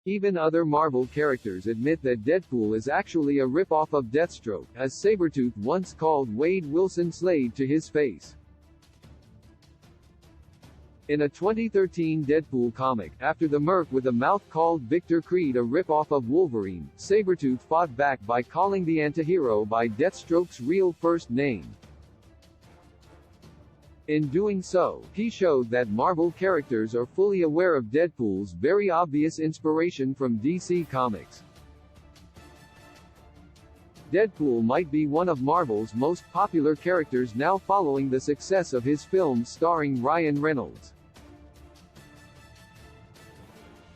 Even other Marvel characters admit that Deadpool is actually a rip-off of Deathstroke, as Sabretooth once called Wade Wilson Slade to his face. In a 2013 Deadpool comic, after the merc with a mouth called Victor Creed a rip-off of Wolverine, Sabretooth fought back by calling the antihero by Deathstroke's real first name. In doing so, he showed that Marvel characters are fully aware of Deadpool's very obvious inspiration from DC Comics. Deadpool might be one of Marvel's most popular characters now following the success of his films starring Ryan Reynolds.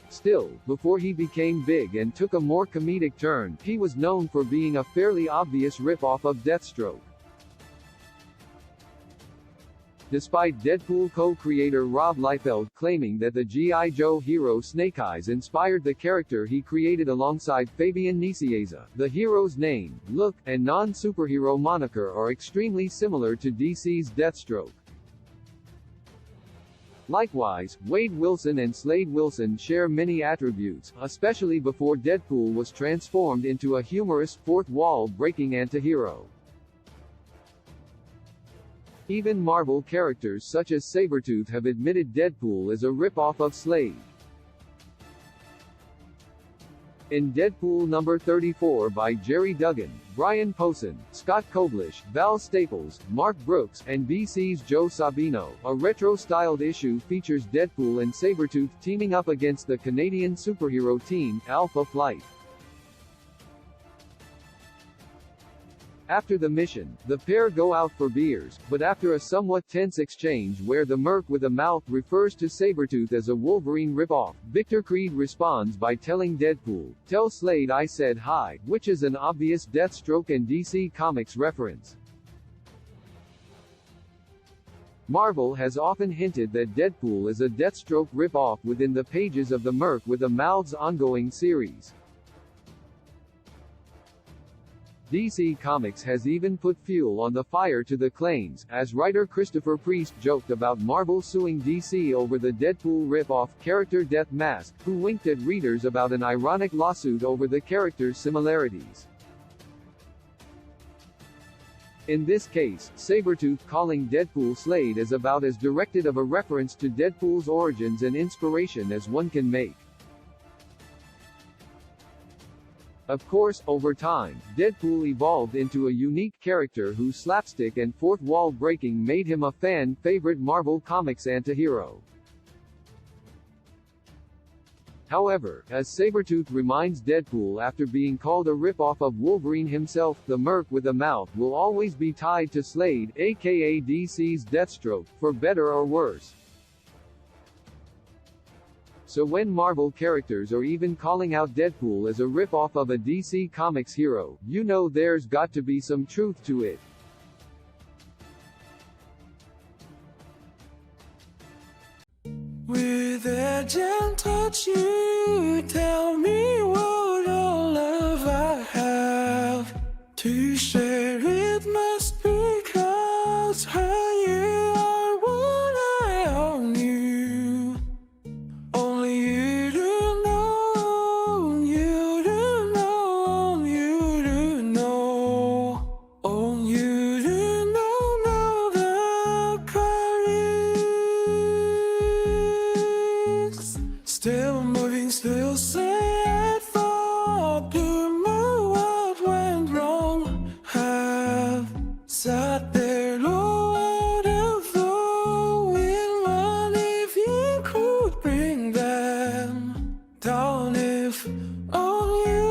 Still, before he became big and took a more comedic turn, he was known for being a fairly obvious rip-off of Deathstroke. Despite Deadpool co-creator Rob Liefeld claiming that the G.I. Joe hero Snake Eyes inspired the character he created alongside Fabian Nicieza, the hero's name, look, and non-superhero moniker are extremely similar to DC's Deathstroke. Likewise, Wade Wilson and Slade Wilson share many attributes, especially before Deadpool was transformed into a humorous, fourth-wall-breaking antihero. Even Marvel characters such as Sabretooth have admitted Deadpool is a rip-off of Slade. In Deadpool number 34 by Jerry Duggan, Brian Posehn, Scott Koblish, Val Staples, Mark Brooks, and BC's Joe Sabino, a retro-styled issue features Deadpool and Sabretooth teaming up against the Canadian superhero team, Alpha Flight. After the mission, the pair go out for beers, but after a somewhat tense exchange where the merc with a mouth refers to Sabretooth as a Wolverine ripoff, Victor Creed responds by telling Deadpool, "Tell Slade I said hi," which is an obvious Deathstroke and DC Comics reference. Marvel has often hinted that Deadpool is a Deathstroke rip-off within the pages of the Merc with a Mouth's ongoing series. DC Comics has even put fuel on the fire to the claims, as writer Christopher Priest joked about Marvel suing DC over the Deadpool rip-off character Death Mask, who winked at readers about an ironic lawsuit over the character's similarities. In this case, Sabretooth calling Deadpool Slade is about as directed of a reference to Deadpool's origins and inspiration as one can make. Of course, over time, Deadpool evolved into a unique character whose slapstick and fourth-wall breaking made him a fan-favorite Marvel Comics antihero. However, as Sabretooth reminds Deadpool after being called a rip-off of Wolverine himself, the merc with a mouth will always be tied to Slade, aka DC's Deathstroke, for better or worse. So when Marvel characters are even calling out Deadpool as a rip-off of a DC Comics hero, you know there's got to be some truth to it. With a gentle touch you tell me what all love I have to share. It must be 'cause you are what I all knew. Only you do know, you do know, you do know. Only you do know the queries. Still moving, still sad thought to know what went wrong. Have sat there low out of the wind. What if you could bring them down? If only you